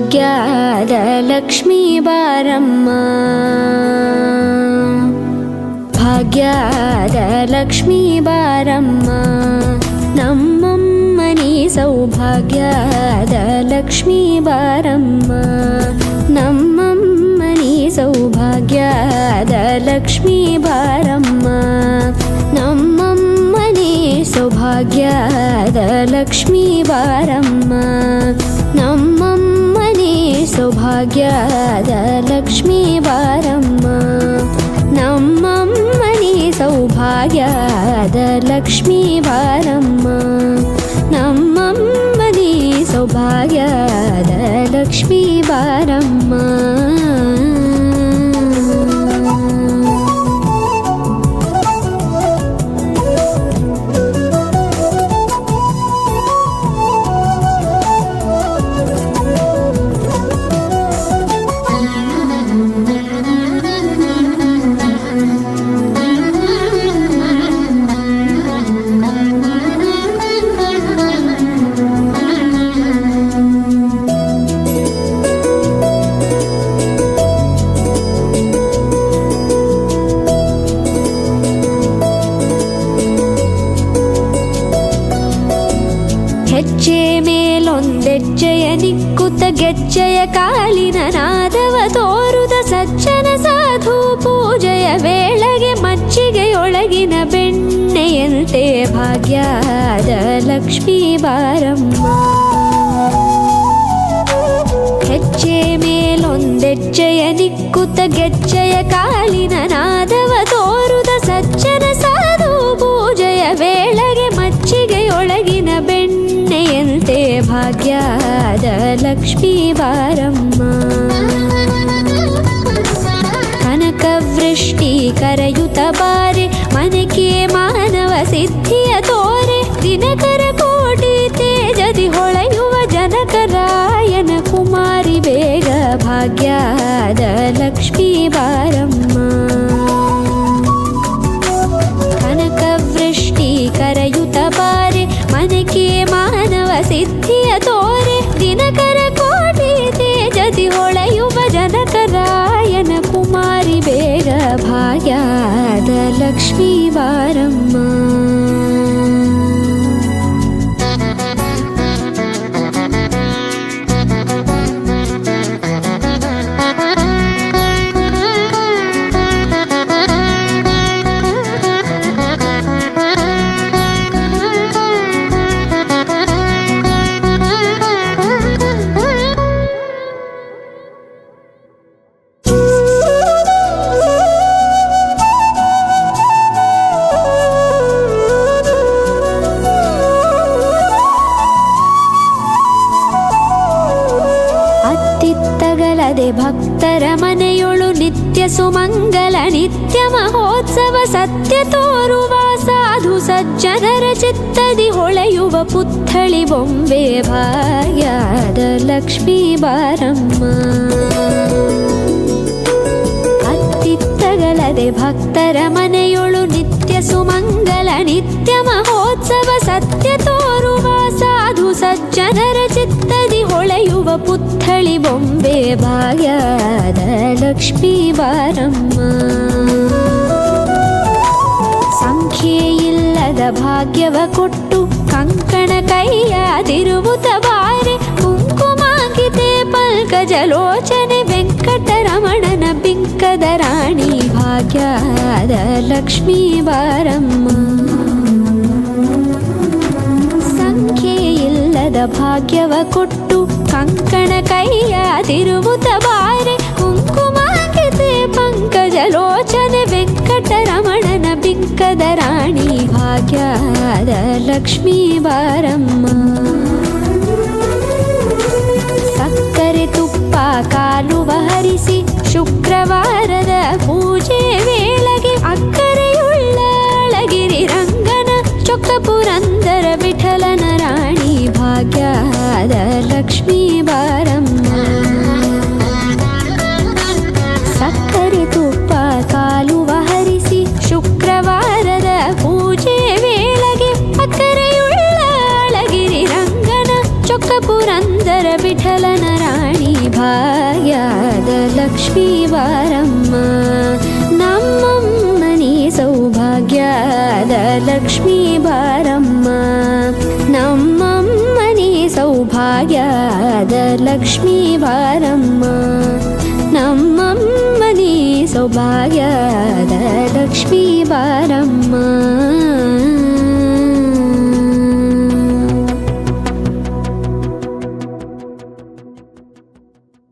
ಭಾಗ್ಯದ ಲಕ್ಷ್ಮೀ ಬಾರಮ್ಮ, ಭಾಗ್ಯದ ಲಕ್ಷ್ಮೀ ಬಾರಮ್ಮ, ನಮ್ಮಮ್ಮನಿ ಸೌಭಾಗ್ಯದ ಲಕ್ಷ್ಮೀ ಬಾರಮ್ಮ, ನಮ್ಮಮ್ಮನಿ ಸೌಭಾಗ್ಯದ ಲಕ್ಷ್ಮೀ ಬಾರಮ್ಮ, ನಮ್ಮಮ್ಮನಿ ಸೌಭಾಗ್ಯದ ಲಕ್ಷ್ಮೀ ಬಾರಮ್ಮ, ನಮ್ಮಮ್ಮನಿ ಸೌಭಾಗ್ಯದ ಲಕ್ಷ್ಮೀ ಬಾರಮ್ಮ, ನಮ್ಮಮ್ಮನಿ ಸೌಭಾಗ್ಯದ ಲಕ್ಷ್ಮೀ ಬಾರಮ್ಮ, ನಮ್ಮಮ್ಮನಿ ಸೌಭಾಗ್ಯದ ಲಕ್ಷ್ಮೀ ಬಾರಮ್ಮ. ಹೆಜ್ಜೆ ಮೇಲೊಂದೆಜ್ಜೆಯ ನಿಕ್ಕುತ್ತ ಗೆಜ್ಜೆಯ ಕಾಲಿನ ನಾದವ ತೋರುದ ಸಜ್ಜನ ಸಾಧು ಪೂಜೆಯ ವೇಳೆಗೆ ಮಜ್ಜಿಗೆಯೊಳಗಿನ ಬೆಣ್ಣೆಯಂತೆ ಭಾಗ್ಯದ ಲಕ್ಷ್ಮೀ ಬಾರಮ್ಮ, ಹೆಜ್ಜೆ ಮೇಲೊಂದೆಜ್ಜೆಯ ನಿಕ್ಕುತ್ತ ಗೆಜ್ಜೆಯ ಕಾಲಿನ ನಾದವ ತೋರುದ ಸಜ್ಜನ ಸಾಧು ಪೂಜೆಯ ವೇಳೆಗೆ ಮಜ್ಜಿಗೆಯೊಳಗಿನ ಬೆಣ್ಣೆಯಂತೆ ಭಾಗ್ಯದ ಲಕ್ಷ್ಮೀ ಬಾರಮ್ಮ, ಕನಕವೃಷ್ಟಿ ಕರೆಯುತ್ತ ಬಾರೆ ಮನೆಗೆ ಮಾನವ ಸಿದ್ಧಿಯ ತೋರೆ, ದಿನಕರ ಕೋಟಿ ತೇಜದಿ ಹೊಳೆಯುವ ಜನಕರಾಯನ ಕುಮಾರಿ ಬೇಗ ಭಾಗ್ಯದ ಲಕ್ಷ್ಮೀ ಬಾರಮ್ಮ, ಕನಕವೃಷ್ಟಿ ಕರೆಯುತ್ತ ಬಾರೆ ಮನೆಗೆ ಮಾನವ ಸಿದ್ಧಿಯ ತೋರೆ, ದಿನಕರ ಕೋಟಿ ತೇಜದಿ ಹೊಳೆಯುವ ಜನಕರಾಯನ ಕುಮಾರಿ ಬೇಗ ಭಾಗ್ಯದ ಲಕ್ಷ್ಮೀ ಬಾರಮ್ಮ. ಭಕ್ತರ ಮನೆಯೊಳು ನಿತ್ಯ ಸುಮಂಗಲ ನಿತ್ಯ ಮಹೋತ್ಸವ ಸತ್ಯ ತೋರುವ ಸಾಧು ಸಜ್ಜನರ ಚಿತ್ತದಿ ಹೊಳೆಯುವ ಪುತ್ಥಳಿ ಬೊಂಬೆ ಭಾಗ್ಯದ ಲಕ್ಷ್ಮೀ ಬಾರಮ್ಮ, ಅತ್ತಿತ್ತಗಲದೆ ಭಕ್ತರ ಮನೆಯೊಳು ನಿತ್ಯ ಸುಮಂಗಲ ನಿತ್ಯ ಮಹೋತ್ಸವ ಸತ್ಯ ತೋರುವ ಸಾಧು ಸಜ್ಜನರ ಚಿತ್ತದಿ ಹೊಳೆಯುವ ಪುತ್ಥಳಿ ಬೊಂಬೆ ಭಾಗ್ಯದ ಲಕ್ಷ್ಮೀ ಬಾರಮ್ಮ, ಸಂಖ್ಯೆಯಿಲ್ಲದ ಭಾಗ್ಯವ ಕೊಟ್ಟು ಕಂಕಣ ಕೈಯಾದಿರುವುತ ಬಾರೆ, ಕುಂಕುಮಾಂಕಿತೆ ಪಲ್ಕಜಲೋಚನೆ ವೆಂಕಟರಮಣನ ಬಿಂಕದ ರಾಣಿ ಭಾಗ್ಯದ ಲಕ್ಷ್ಮೀ ಬಾರಮ್ಮ, ಸಂಖ್ಯೆಯಿಲ್ಲದ ಭಾಗ್ಯವ ಕೊಟ್ಟು ಕಂಕಣ ಕೈಯಾದಿರುವುತ ಬಾರೆ, ಕುಂಕುಮಾಂಕಿತೆ ಪಂಕಜಲೋಚನೆ ವೆಂಕಟರಮಣನ ಬಿಂಕದ ರಾಣಿ ಭಾಗ್ಯದ ಲಕ್ಷ್ಮೀ ಬಾರಮ್ಮ, ಸಕ್ಕರೆ ತುಪ್ಪ ಕಾಲುವ ಹರಿಸಿ ಶುಕ್ರವಾರದ ಪೂಜೆ ವೇಳೆಗೆ ಅಕ್ಕರೆಯುಳ್ಳ ಅಳಗಿರಿ ರಂಗನ ಚೊಕ್ಕ ಪುರಂದರ ವಿಠಲನ ರಾಣಿ ಭಾಗ್ಯದ ಲಕ್ಷ್ಮೀ ಬಾರಮ್ಮ, ಸಕ್ಕರೆ ತುಪ್ಪ ಕಾಲುವ ಹರಿಸಿ ಶುಕ್ರವಾರದ ಪೂಜೆ ವೇಳೆಗೆ ಅಕ್ಕರೆಯುಳ್ಳ ಅಳಗಿರಿ ರಂಗನ ಚೊಕ್ಕ ಪುರಂದರ ವಿಠಲನ ರಾಣಿ ಲಕ್ಷ್ಮೀ ಬಾರಮ್ಮ ನಮ್ಮಮ್ಮನಿ ಸೌಭಾಗ್ಯದ ಲಕ್ಷ್ಮೀ ಬಾರಮ್ಮ ನಮ್ಮಮ್ಮನಿ ಸೌಭಾಗ್ಯದ ಲಕ್ಷ್ಮೀ ಬಾರಮ್ಮ ನಮ್ಮಮ್ಮನಿ ಸೌಭಾಗ್ಯದ ಲಕ್ಷ್ಮೀ ಬಾರಮ್ಮ